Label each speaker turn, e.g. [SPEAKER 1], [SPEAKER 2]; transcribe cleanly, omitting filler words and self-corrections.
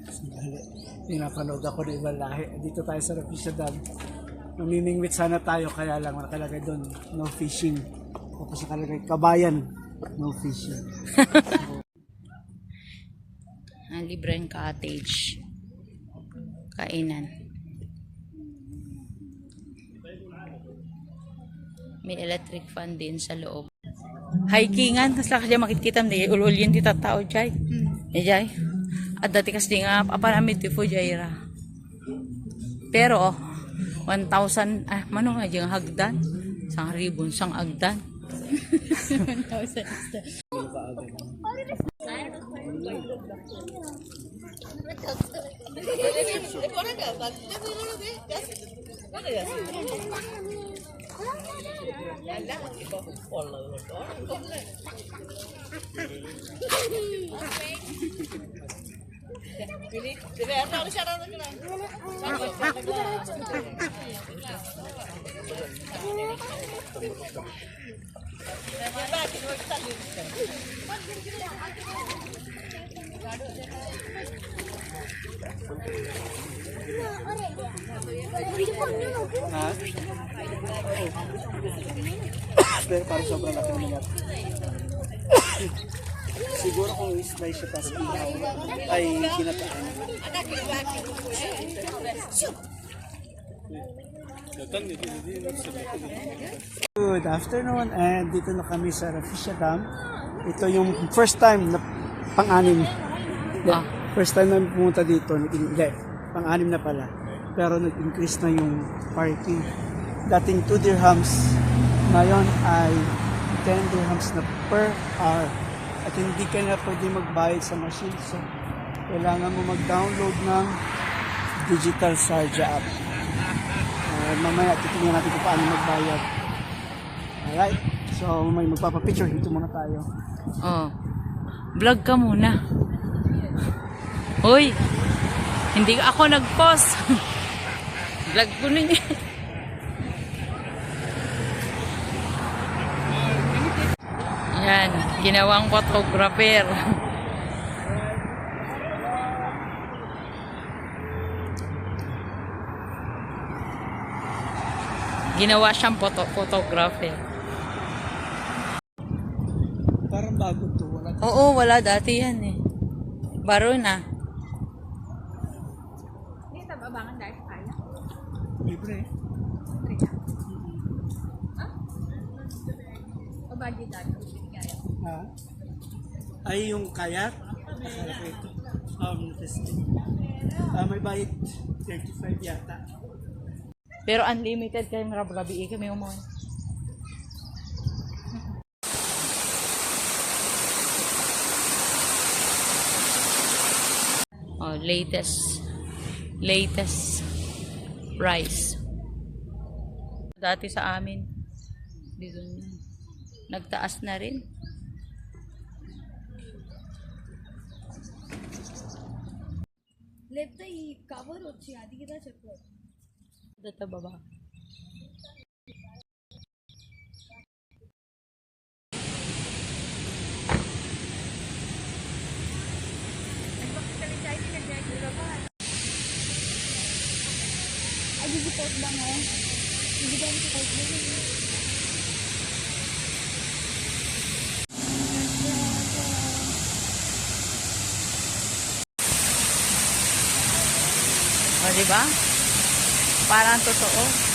[SPEAKER 1] Sandali. Pinapanood ako ng ibang lahi. Dito tayo sa Rafflesia Dam. Maniningwit sana tayo, kaya lang nakalagay doon, no fishing. Tapos nakalagay, kabayan, no fishing.
[SPEAKER 2] Ang libreng cottage. Kainan. May electric fan din sa loob. Hikingan, tas lang kasi makikita mo, ulul yun tita tao, Jai. Jai. At dati kasi nga, apa namin tifo, Jaira. Pero, 1,000, mano nga dyan hagdan? 1,000 sang agdan. 1,000
[SPEAKER 1] Ha? Pero parang sobrang laki ng mga. Siguro kung slice siya tas ihaw ay ginataan. Good afternoon, and dito na kami sa Rafflesia Dam. Ito yung first time na pang-anim. First time na pumunta dito, hindi, pang-anim na pala. Pero nag-increase na yung parking. Dating 2 dirhams, ngayon ay 10 dirhams na per hour. At hindi ka na pwede magbayad sa machine. So, kailangan mo mag-download ng Digital Sarja app. Mamaya titingnan natin kung paano magbayad. Alright, so may magpapapicture. Dito muna tayo.
[SPEAKER 2] Oh, vlog ka muna. Hoy, hindi ako nag-post. Vlog ko ninyo. Yan, ginawang photographer. Ginawa siyang photographer.
[SPEAKER 1] Parang bago to.
[SPEAKER 2] Oo, wala dati yan eh. Baro na.
[SPEAKER 1] Libre. Ha? Ay, yung kayak? Akala ko ito. Testing. May bayad 35 yata.
[SPEAKER 2] Pero unlimited kayo marab-gabi kami umuwi. Oh, latest price. Dati sa amin dito nagtaas na rin.
[SPEAKER 3] లేకపోతే ఈ కవర్ వచ్చి అది కదా చెప్పు
[SPEAKER 2] Dito baba.
[SPEAKER 3] Ay, di support ba nga? Hindi ba yung support ba?
[SPEAKER 2] O, diba? Parang totoo.